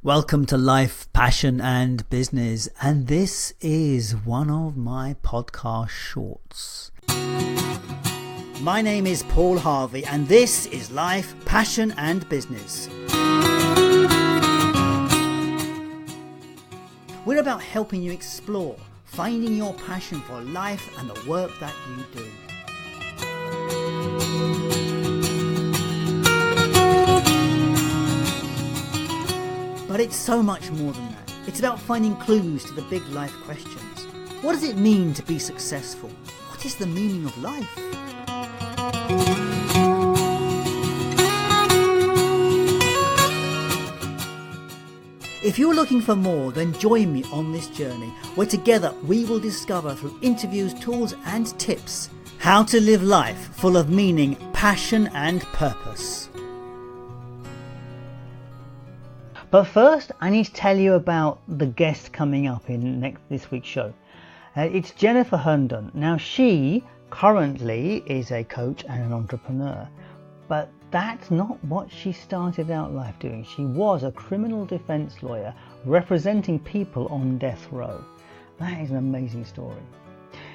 Welcome to Life, Passion and Business, and this is one of my podcast shorts. My name is Paul Harvey and this is Life, Passion and Business. We're about helping you explore, finding your passion for life and the work that you do. But it's so much more than that. It's about finding clues to the big life questions. What does it mean to be successful? What is the meaning of life? If you're looking for more, then join me on this journey, where together we will discover through interviews, tools and tips how to live life full of meaning, passion and purpose. But first, I need to tell you about the guest coming up in this week's show. It's Jennifer Herndon. Now, she currently is a coach and an entrepreneur, but that's not what she started out life doing. She was a criminal defense lawyer representing people on death row. That is an amazing story.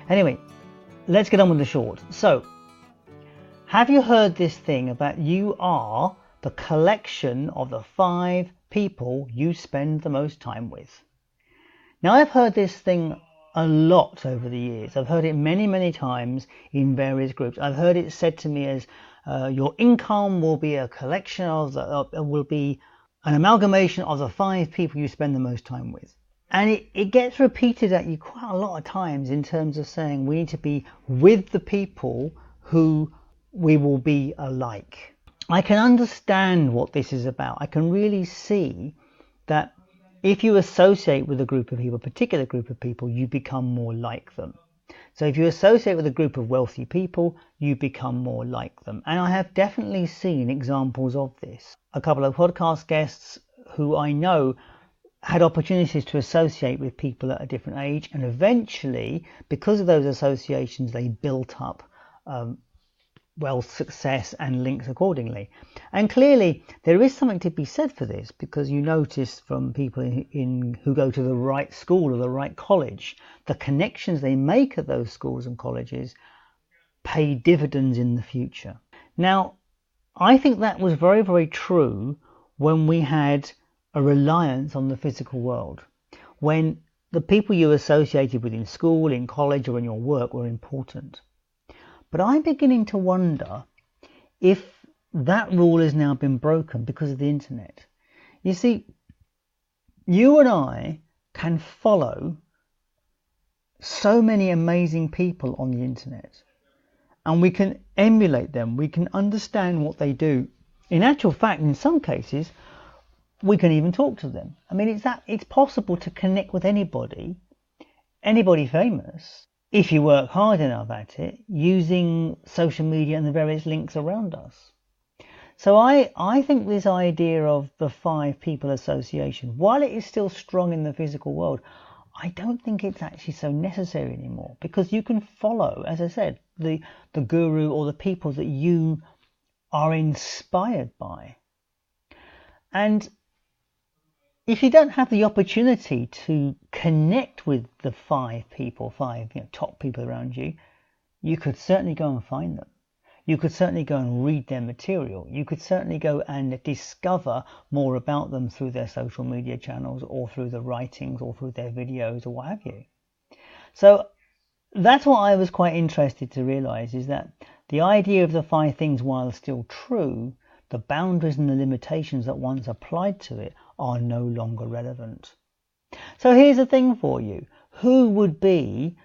Anyway, let's get on with the short. So, have you heard this thing about you are the collection of the 5 people you spend the most time with? Now, I've heard this thing a lot over the years. I've heard it many times in various groups. I've heard it said to me as your income will be a collection of will be an amalgamation of the 5 people you spend the most time with. And it gets repeated at you quite a lot of times in terms of saying we need to be with the people who we will be alike. I can understand what this is about. I can really see that if you associate with a group of people, a particular group of people, you become more like them. So if you associate with a group of wealthy people, you become more like them. And I have definitely seen examples of this. A couple of podcast guests who I know had opportunities to associate with people at a different age, and eventually, because of those associations, they built up wealth, success and links accordingly. And clearly there is something to be said for this, because you notice from people who go to the right school or the right college, the connections they make at those schools and colleges pay dividends in the future. Now, I think that was very true when we had a reliance on the physical world, when the people you associated with in school, in college or in your work were important. But I'm beginning to wonder if that rule has now been broken because of the internet. You see, you and I can follow so many amazing people on the internet, and we can emulate them. We can understand what they do. In actual fact, in some cases, we can even talk to them. I mean, it's possible to connect with anybody famous, if you work hard enough at it, using social media and the various links around us. So I think this idea of the 5 people association, while it is still strong in the physical world, I don't think it's actually so necessary anymore, because you can follow, as I said, the guru or the people that you are inspired by. And if you don't have the opportunity to connect with the 5 top people around you, you could certainly go and find them. You could certainly go and read their material. You could certainly go and discover more about them through their social media channels or through the writings or through their videos or what have you. So that's what I was quite interested to realize, is that the idea of the 5 things, while still true, the boundaries and the limitations that once applied to it are no longer relevant. So here's the thing for you. Who would be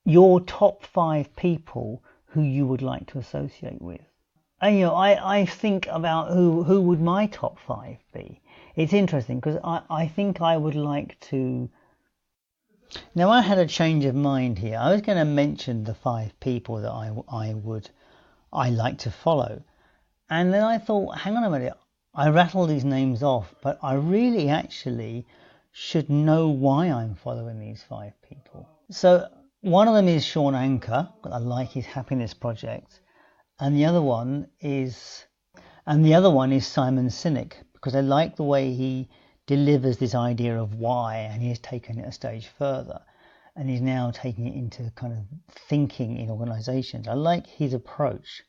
your top 5 people who you would like to associate with? And I think about who would my top 5 be. It's interesting because I think I would like to... Now, I had a change of mind here. I was going to mention the 5 people that I like to follow. And then I thought, hang on a minute, I rattled these names off, but I really actually should know why I'm following these 5 people. So one of them is Sean Anker. I like his happiness project. And the other one is Simon Sinek, because I like the way he delivers this idea of why, and he has taken it a stage further, and he's now taking it into kind of thinking in organizations. I like his approach.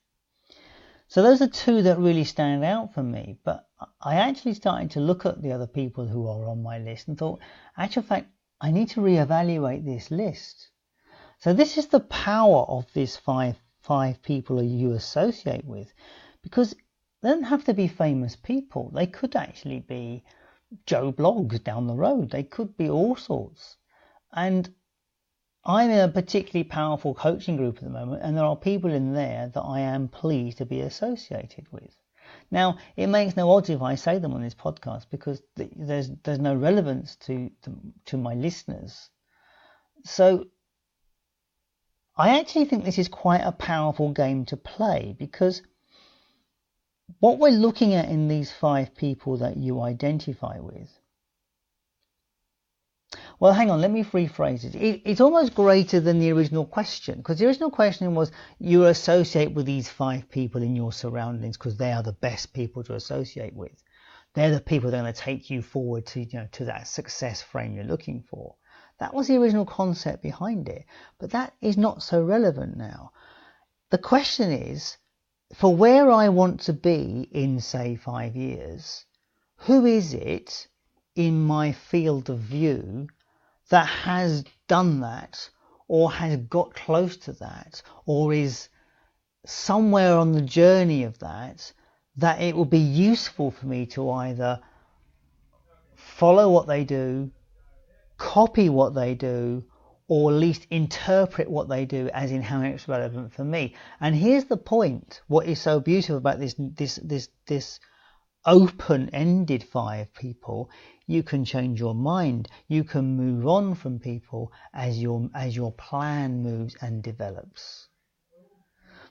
So those are two that really stand out for me, but I actually started to look at the other people who are on my list and thought, actual fact, I need to reevaluate this list. So this is the power of this five people you associate with, because they don't have to be famous people. They could actually be Joe Bloggs down the road. They could be all sorts. And I'm in a particularly powerful coaching group at the moment, and there are people in there that I am pleased to be associated with. Now, it makes no odds if I say them on this podcast, because there's no relevance to my listeners. So I actually think this is quite a powerful game to play, because what we're looking at in these five people that you identify with, well, hang on, let me rephrase it. It's almost greater than the original question, because the original question was you associate with these five people in your surroundings because they are the best people to associate with. They're the people that are going to take you forward to, to that success frame you're looking for. That was the original concept behind it, but that is not so relevant now. The question is, for where I want to be in, say, 5 years, who is it in my field of view that has done that, or has got close to that, or is somewhere on the journey of that it will be useful for me to either follow what they do, copy what they do, or at least interpret what they do as in how it's relevant for me. And here's the point. What is so beautiful about this open-ended five people, you can change your mind. You can move on from people as your plan moves and develops.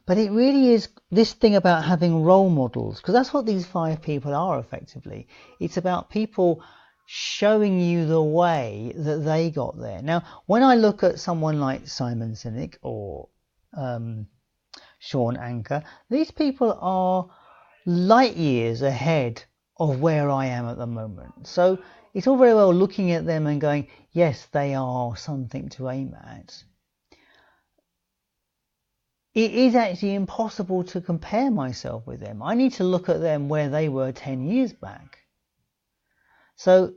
But it really is this thing about having role models, because that's what these five people are effectively. It's about people showing you the way that they got there. Now, when I look at someone like Simon Sinek or Sean Anker, these people are light years ahead of where I am at the moment. So it's all very well looking at them and going, yes, they are something to aim at. It is actually impossible to compare myself with them. I need to look at them where they were 10 years back. So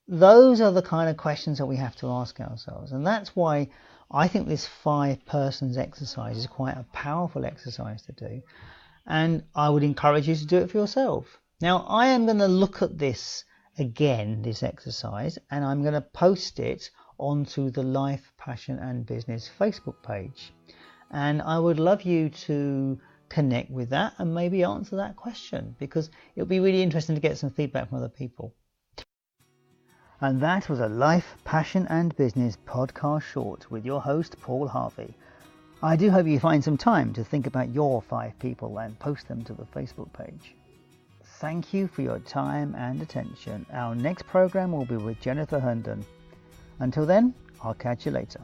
those are the kind of questions that we have to ask ourselves. And that's why I think this 5 persons exercise is quite a powerful exercise to do. And I would encourage you to do it for yourself. Now, I am going to look at this again, this exercise, and I'm going to post it onto the Life, Passion and Business Facebook page. And I would love you to connect with that and maybe answer that question, because it'll be really interesting to get some feedback from other people. And that was a Life, Passion and Business podcast short with your host, Paul Harvey. I do hope you find some time to think about your 5 people and post them to the Facebook page. Thank you for your time and attention. Our next program will be with Jennifer Herndon. Until then, I'll catch you later.